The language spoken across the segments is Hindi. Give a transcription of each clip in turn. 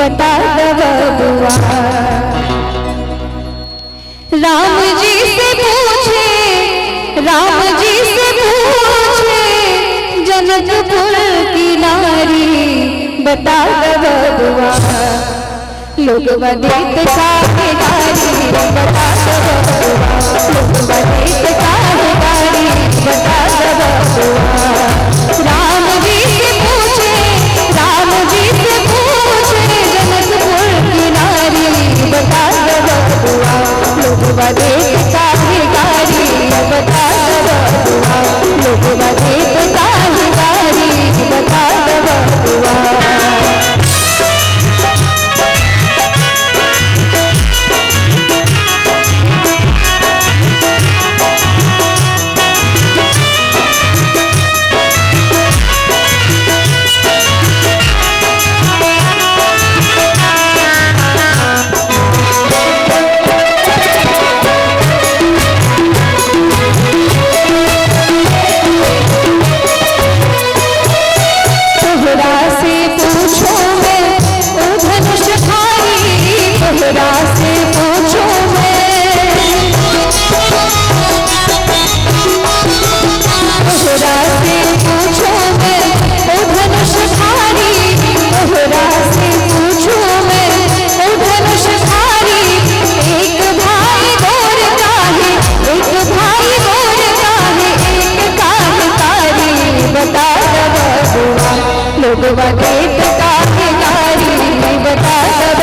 बता दो बबुआ। राम जी से पूछे, राम जी से पूछे जनकपुर की नारी, बता दो बबुआ। लोग बदेत काहे गारी, बता दो बबुआ। लोग बदेत काहे गारी, बता दो बबुआ। राम जी से पूछे, राम जी से पूछे जनकपुर की नारी, बता दो बबुआ। लोग बदेत काहे गारी, बता दो बबुआ। लोग बदेत काहे गारी, बता दो बबुआ। लोग बदेत काहे गारी, बता दो बबुआ।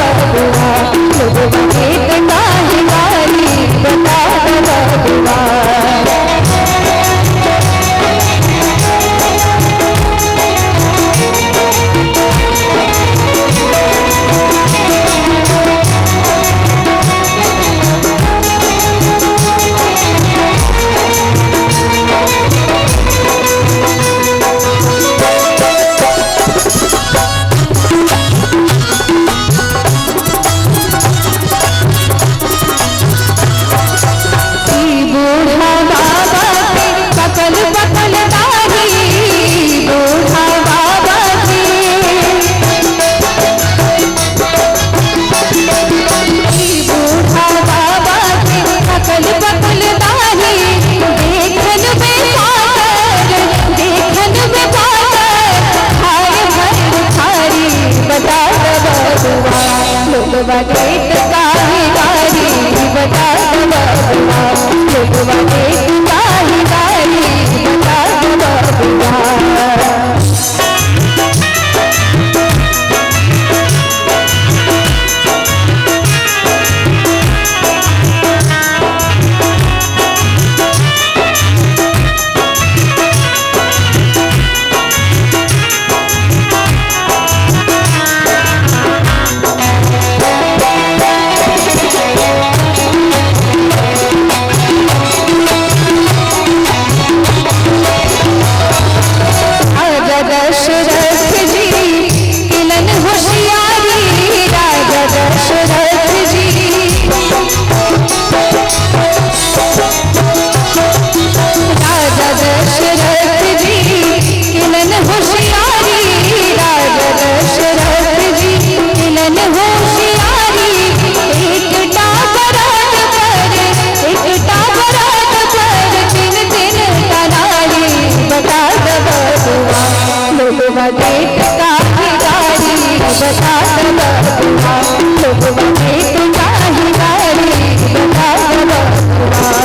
लोग बदेत काहे गारी, बता दो बबुआ। लोग बदेत काहे गारी, बता दो बबुआ। लोग बदेत काहे गारी, बता दो बबुआ। दशरथ जी किलन होशियारी, राजा दशरथ जी। राजा दशरथ जी किलन होशियारी, राजा दशरथ जी किलन होशियारी। एकटा भरत पर, एकटा भरत पर तीन तीन नारी, बता दो बबुआ। लोग बदेत काहे गारी, बता दो बबुआ। लोग बदेत काहे गारी, बता दो बबुआ।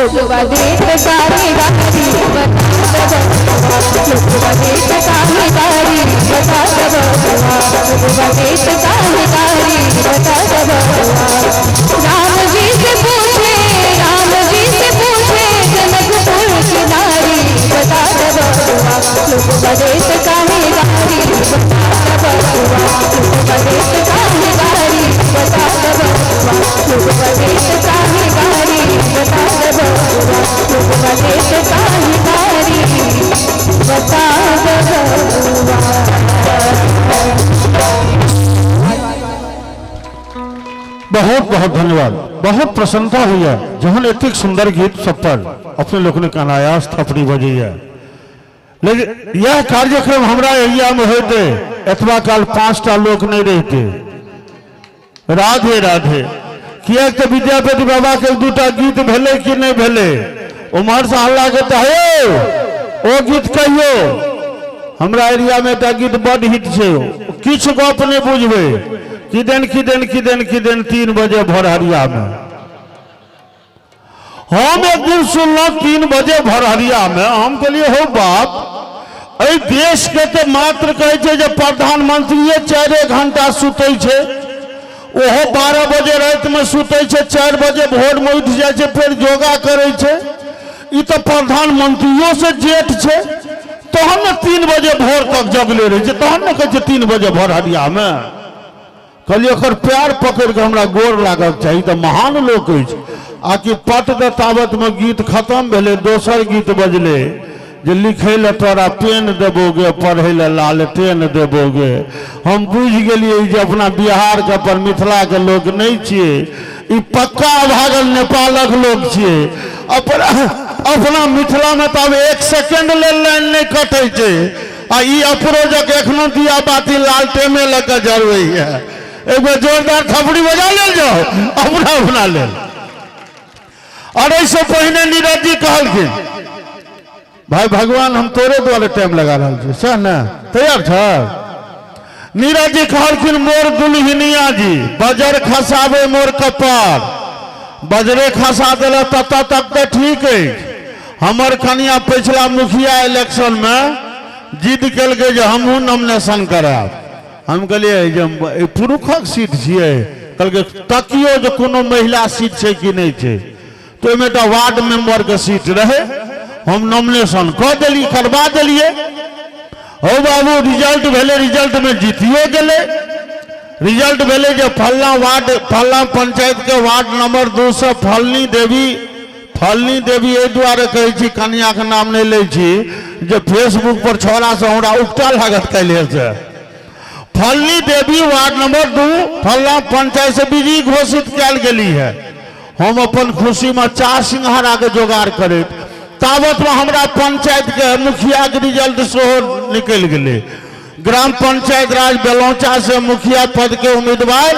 लोग देत काहे गारी बता दे बबुआ, लोग देत काहे गारी बता दे बबुआ, लोग देत काहे गारी बता दे बबुआ। राम जी से पूछे जनकपुर की नारी बता दे बबुआ, लोग देत काहे गारी बता दे बबुआ, लोग देत काहे गारी बता दे बबुआ, लोग देत काहे गारी बता दे बबुआ, लोग देत काहे गारी बता दे बबुआ। बहुत बहुत धन्यवाद। बहुत प्रसन्नता हुई है जहन एतिक सुंदर गीत सब पर अपने लोग ने अनायास थपड़ी बजी है। लेकिन यह कार्यक्रम हमारा एरिया में होते एतबा काल 5टा लोग नहीं रहते। राधे राधे। किया तो विद्यापति बाबा के 2टा गीत भेले कि नहीं भेले, उमर से हल्ला कहता है ओ गीत कहियो हमरा एरिया में तो गीत बड़ हिट है। किछ गप नहीं बुझबे किदेन 3 बजे भोरहरिया में हम एक दिन सुनल 3 बजे भोरहरिया में। हम कहलिए हो बाप ए देश के तो मात्र कहे जे प्रधानमंत्री 4 घंटा सुते छे, ओहो 12 बजे रात में सुते छे, 4 बजे भोर में उठ जाए छे, फिर योगा करे छे। ई तो प्रधानमंत्रियों से जेठ छे, तहन न 3 बजे भोर तक जगले रहे छे, तहन न कहे 3 बजे भोरहरिया में। कहलिए ओकर प्यार पकड़ के हमरा गोर लागक चाहिए तो महान लोग आकि पट दे ताबत में गीत खत्म भेले, दोसर गीत बजले जे लिखे ले तोरा पेन देबोगे, पढ़े ले लालटेन देबोगे। हम बुझ गेलिए जे अपना बिहार के पर मिथिला के लोग नहीं छिए, ई पक्का भागल नेपालक लोग छिए। अपना मिथिला में तब 1 सेकंड ले लाइन नहीं कटे छे, आ ई अप्रोजक एखनो दिया बाती लालटेन में लगे जरवे है। एक बार जोरदार थपड़ी बजा ले जाओ अपना ले। और ऐसे पहले नीरज जी कहलखिन भाई भगवान हम तोरे द्वारे टाइम लगा रहा सह न तैयार छ। नीरज जी कहलखिन मोर दुल्हनिया जी बजर खसाबे मोर कपार, बजरे खसा दिल तब तक तो ठीक है। हमर कनिया पिछला मुखिया इलेक्शन में जिद कल के जे हमहू नॉमिनेशन कराब। हम कहलिए पुरुषक सीट छे, कल के तकियो जो कोनो महिला सीट छे कि नहीं छे, तो में तो वार्ड मेंबर के सीट रहे, हम नॉमिनेशन कर दिली करवा दिलिए। हो बाबू रिजल्ट भेले, रिजल्ट में जीतियो गेले। रिजल्ट भेले जो फलना वार्ड फलना पंचायत के वार्ड नंबर 2 से फलनी देवी ए द्वारे कहे छी कन्या के नाम नहीं ले छी जे फेसबुक पर छोरा से हमरा उकटा लागत कैले से। फलनी देवी वार्ड नंबर 2 फलना पंचायत से विजयी घोषित कल गेली है। हम अपन खुशी में 4 सिंघारा के जोगाड़ करे ताबत में हमरा पंचायत के मुखिया के रिजल्ट सेहो निकल गए। ग्राम पंचायत राज बेलौचा से मुखिया पद के उम्मीदवार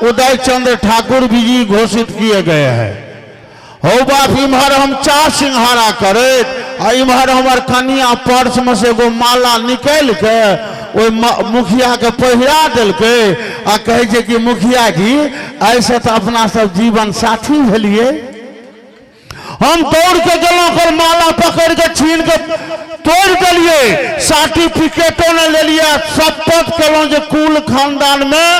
उदय चंद्र ठाकुर विजयी घोषित किए गए हैं। हो बाप इम्हर हम 4 सिंघारा करे, इम्हर हमार कन्या पर्स में से एगो माला निकल के वो मुखिया के पहिरा दिल के आ कहे कि मुखिया जी ऐसे तो अपना सब जीवन साथी भेलिए। हम दौड़ के गलों कर माला पकड़ के छीन के तोड़ दिलिए, सर्टिफिकेटों ने ले लिया। शपथ कलो जो कुल खानदान में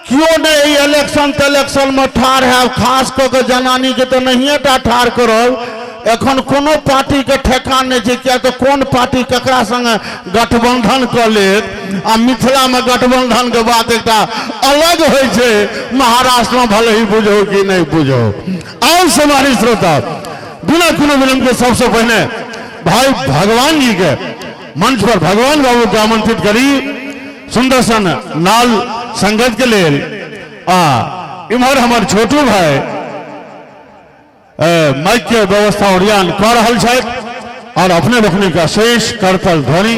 क्यों नहीं इलेक्शन में ठार है, खास करके जनानी के तो नहीं ठार करो। एखन कोनो पार्टी के ठेकान नहीं है, क्या तो कौन पार्टी ककरा संग गठबंधन कर ले। आ मिथिला में गठबंधन के बात एक अलग होय छे, महाराष्ट्र में भले ही बुझो कि नहीं बुझो। और हमारी श्रोता बिना कोनो विलंब के सबसे पहले भाई भगवान जी के मंच पर भगवान बाबू के आमंत्रित करी सुंदर सन नाल संगत के लिए। इमहर हमारे छोटू भाई माइक के व्यवस्था उड़ियान कर रहा है और अपने रखने का शेष करतल ध्वनि